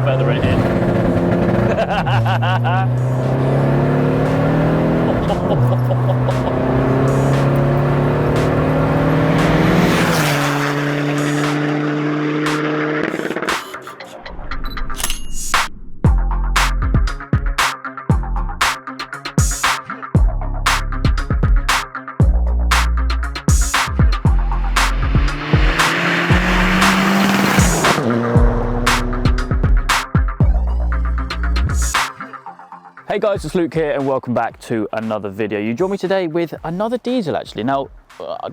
Feather it in. Hey guys, it's Luke here and welcome back to another video. You join me today with another diesel actually. Now,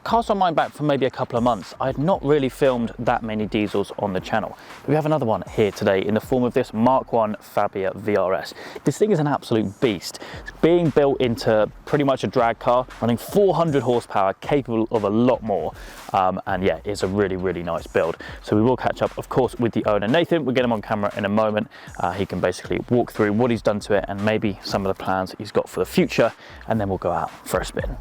cast my mind back for maybe a couple of months, I had not really filmed that many diesels on the channel. But we have another one here today in the form of this MK1 Fabia VRS. This thing is an absolute beast. It's being built into pretty much a drag car, running 400 horsepower, capable of a lot more. And yeah, it's a really, really nice build. So we will catch up, of course, with the owner, Nathan. We'll get him on camera in a moment. He can basically walk through what he's done to it and maybe some of the plans he's got for the future. And then we'll go out for a spin.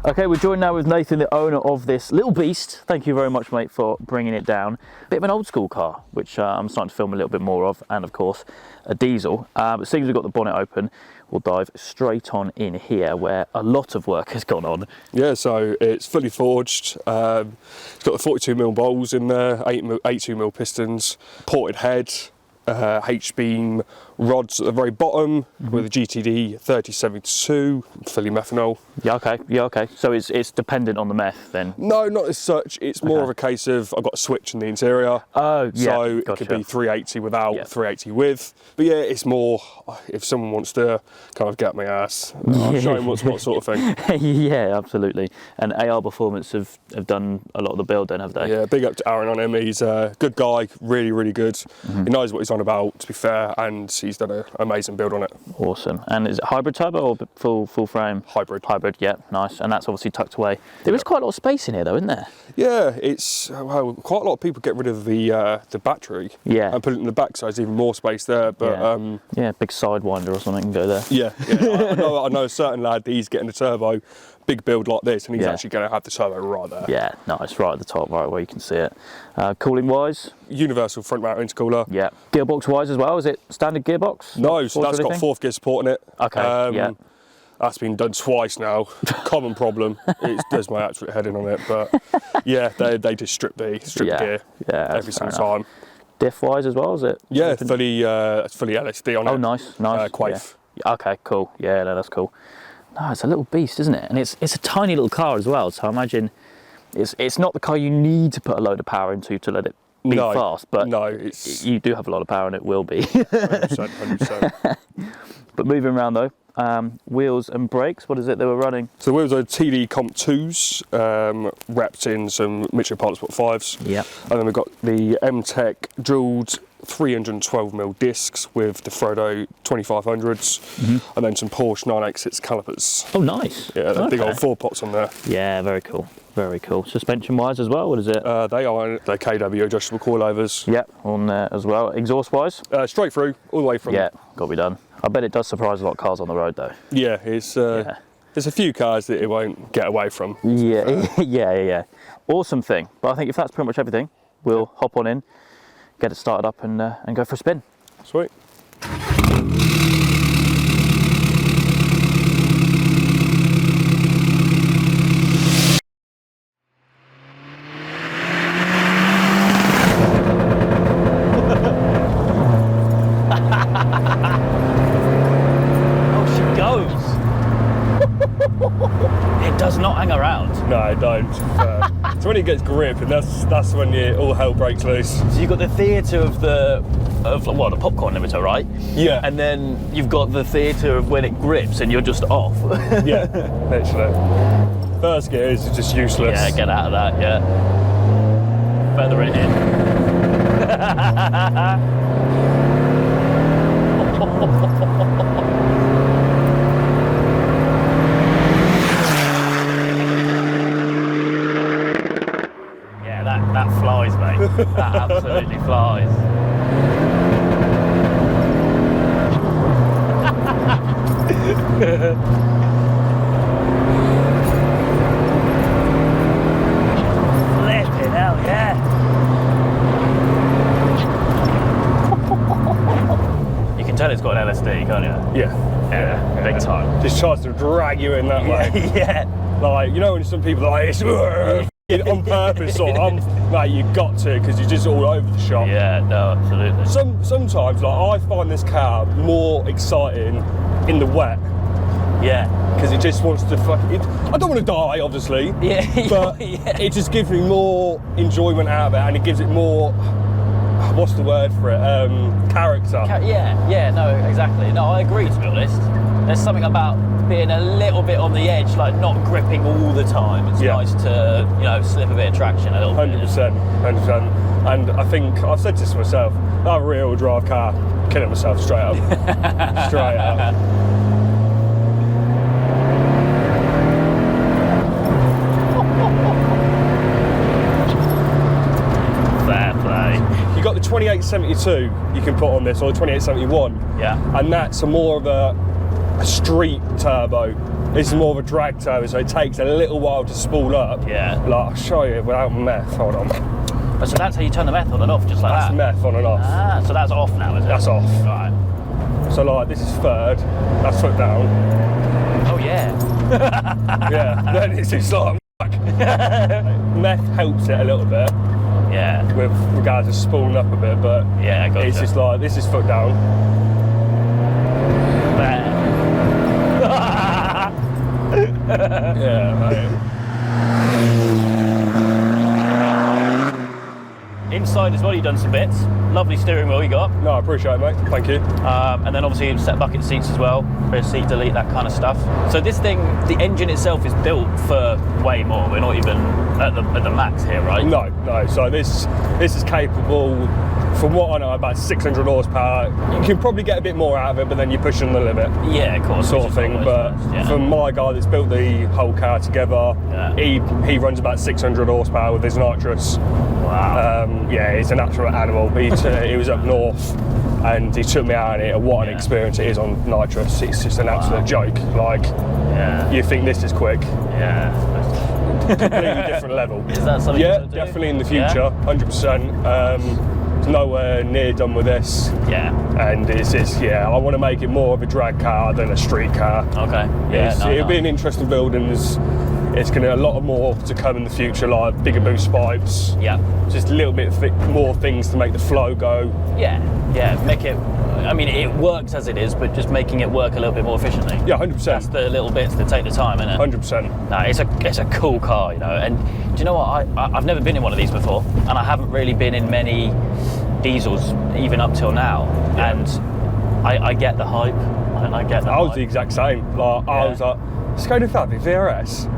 Okay, we're joined now with Nathan, the owner of this little beast. Thank you very much, mate, for bringing it down. Bit of an old school car, which I'm starting to film a little bit more of, and of course, a diesel. But seeing as we've got the bonnet open, we'll dive straight on in here where a lot of work has gone on. Yeah, so it's fully forged. It's got the 42mm bowls in there, 82mm pistons, ported head, H-beam rods at the very bottom with a GTD 3072, fully methanol. Yeah, okay. So it's dependent on the meth then? No, not as such. It's more of a case of I've got a switch in the interior. Oh, yeah. So gotcha. It could be 380 without, 380 with. But yeah, it's more if someone wants to kind of get my ass, I'll show him what sort of thing. Yeah, absolutely. And AR Performance have done a lot of the build then, have they? Yeah, big up to Aaron on him. He's a good guy, really, really good. He knows what he's on about, to be fair, and he's done an amazing build on it. Awesome. And is it hybrid turbo or full frame? Hybrid. Hybrid, yeah, nice. And that's obviously tucked away. There is quite a lot of space in here though, isn't there? Yeah, it's, well, quite a lot of people get rid of the battery and put it in the back, so there's even more space there. But yeah, big sidewinder or something can go there. Yeah. I know a certain lad, he's getting a turbo, big build like this, and he's actually going to have the turbo right there. Yeah, nice, right at the top, right where you can see it. Cooling wise? Universal front mount intercooler. Yeah. Gearbox wise as well, is it standard gearbox? No, so that's got 4th gear support in it. Okay, yeah. That's been done twice now. Common problem. It does my absolute head in on it, but yeah, they just strip the gear every single time. Diff wise as well, is it? Yeah, fully LSD on it. Oh, nice. Quaif. Yeah. Okay, cool. Yeah, no, that's cool. No, it's a little beast, isn't it? And it's a tiny little car as well. So I imagine it's not the car you need to put a load of power into to let it be fast, but you do have a lot of power and it will be. 100%. But moving around though, wheels and brakes, what is it they were running? So the wheels are TD Comp 2s, wrapped in some Michelin Pilot Sport 5s. Yeah. And then we've got the M-Tech drilled 312mm discs with the Frodo 2500s, and then some Porsche 986 calipers. Oh, nice. Yeah, the big old 4 pots on there. Yeah, very cool. Very cool. Suspension wise as well, what is it? They are the KW adjustable coilovers. Yeah, on there as well. Exhaust wise? Straight through, all the way from. Yeah, got to be done. I bet it does surprise a lot of cars on the road though. Yeah, there's a few cars that it won't get away from. Yeah. Awesome thing. But I think if that's pretty much everything, we'll hop on in, get it started up and go for a spin. Sweet. It does not hang around. No, it don't. So when it gets grip, and that's when all hell breaks loose. So you've got the theatre of the popcorn limiter, right? Yeah. And then you've got the theatre of when it grips and you're just off. Yeah, literally. First gear is just useless. Yeah, get out of that. Yeah. Feather it in. That flies, mate. That absolutely flies. can tell it's got an LSD, can't you? Yeah. Big time. Just tries to drag you in that way. Yeah. Like, you know when some people are like, it's on purpose, or mate, you've got to, because you're just all over the shop. Yeah, no, absolutely. Sometimes, like, I find this car more exciting in the wet. Yeah. Because it just wants to I don't want to die, obviously. Yeah. But it just gives me more enjoyment out of it, and it gives it more, what's the word for it? Character. Yeah, no, exactly. No, I agree, to be honest. There's something about being a little bit on the edge, like not gripping all the time. It's nice to, you know, slip a bit of traction a little 100%, 100%. And I think, I've said this to myself, that rear-wheel drive car, killing myself straight up. Straight up. Fair play. You got the 2872 you can put on this, or the 2871. Yeah. And that's more of a street turbo. This is more of a drag turbo, so it takes a little while to spool up. Yeah. Like, I'll show you without meth. Hold on. So that's how you turn the meth on and off, just like That's that? meth on and off. Ah, so that's off now, is it? That's off. Right. So like, this is third, that's foot down. Oh yeah. Yeah, then it's just like, meth helps it a little bit. Yeah. With regards to spooling up a bit, but yeah, gotcha. It's just like, this is foot down. Yeah, mate. Inside as well, you've done some bits. Lovely steering wheel you got. No, I appreciate it, mate. Thank you. And then obviously set bucket seats as well, rear seat delete, that kind of stuff. So this thing, the engine itself is built for way more. We're not even at the max here, right? No. So this is capable, from what I know, about 600 horsepower. You can probably get a bit more out of it, but then you're pushing the limit. Yeah, of course. Sort of thing. But from my guy that's built the whole car together, he runs about 600 horsepower with his nitrous. Wow. Yeah, he's an absolute animal. He was up north and he took me out in it, and what an experience it is on nitrous. It's just an absolute joke. Like, you think this is quick. Yeah. Completely different level. Is that something you want to do? Definitely in the future, 100%. It's nowhere near done with this. Yeah. And I want to make it more of a drag car than a street car. Okay. Yeah. It'll be an interesting build, and it's going to a lot more to come in the future, like bigger boost pipes. Yeah. Just a little bit more things to make the flow go. Yeah. Make it. I mean, it works as it is, but just making it work a little bit more efficiently. Yeah, 100%. That's the little bits that take the time, isn't it? 100%. No, it's a cool car, you know. And do you know what? I've never been in one of these before, and I haven't really been in many diesels even up till now. Yeah. And I get the hype. I get the hype. I was the exact same. Like, I was like, MK1 Fabia VRS.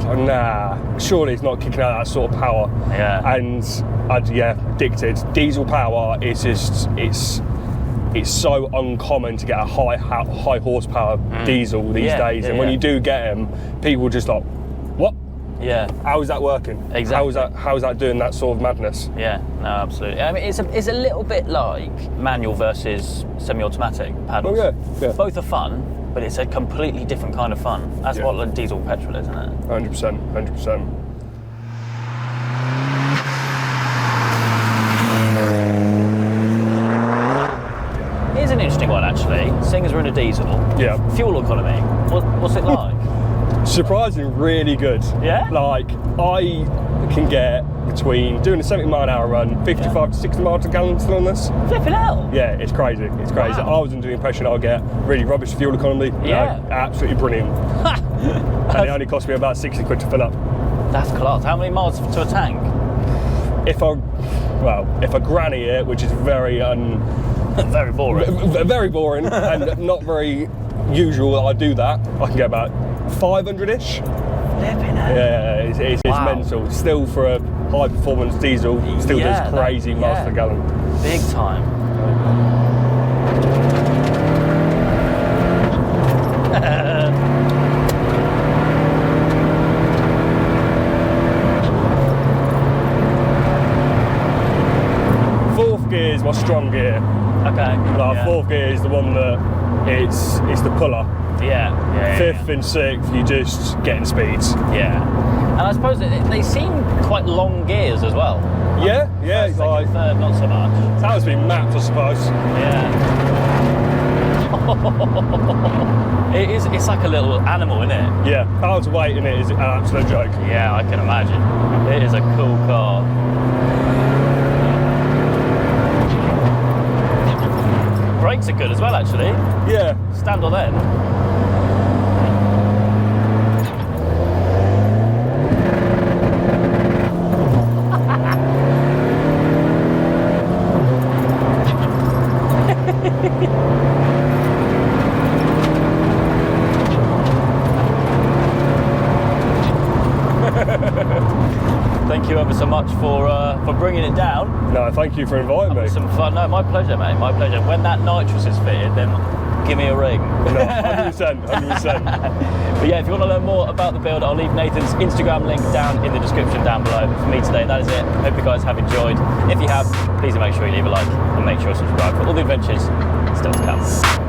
Like, nah, surely it's not kicking out that sort of power. Yeah. And addicted. Diesel power is just it's so uncommon to get a high horsepower diesel these days, and when you do get them, people just like, what? Yeah. How is that working? Exactly. How is that doing that sort of madness? Yeah, no, absolutely. I mean, it's a little bit like manual versus semi-automatic paddles. Oh yeah. Both are fun, but it's a completely different kind of fun. That's what a diesel petrol is, isn't it? 100%. Here's an interesting one, actually. Seeing as we're in a diesel. Yeah. Fuel economy. What's it like? Surprisingly, really good. Yeah? Like, I can get between doing a 70 mile an hour run, 55 to 60 miles a gallon still on this. Flipping hell. Yeah, it's crazy. It's crazy. Wow. I was under the impression I'll get really rubbish fuel economy. Yeah. No, absolutely brilliant. And it only cost me about 60 quid to fill up. That's class. How many miles to a tank? If I granny it, which is very very boring. Very boring and not very usual that I do that, I can get about 500-ish. Yeah, it's mental. Still for a high performance diesel, still does crazy miles per gallon. Big time. Fourth gear is my strong gear. Okay. Like fourth gear is the one that it's the puller. Fifth and sixth, you just getting speeds. Yeah. And I suppose they seem quite long gears as well. Yeah. First, second, third, not so much. That has been mapped, I suppose. Yeah. It's like a little animal, isn't it? Yeah, pounds of weight in it is an absolute joke. Yeah, I can imagine. It is a cool car. Brakes are good as well, actually. Yeah. Stand on end. Thank you ever so much for bringing it down. No, thank you for inviting me. Some fun. No, my pleasure, mate. My pleasure. When that nitrous is fitted, then give me a ring. No, 100%, 100%. But yeah, if you want to learn more about the build, I'll leave Nathan's Instagram link down in the description down below. But for me today, that is it. Hope you guys have enjoyed. If you have, please make sure you leave a like and make sure you subscribe for all the adventures still to come.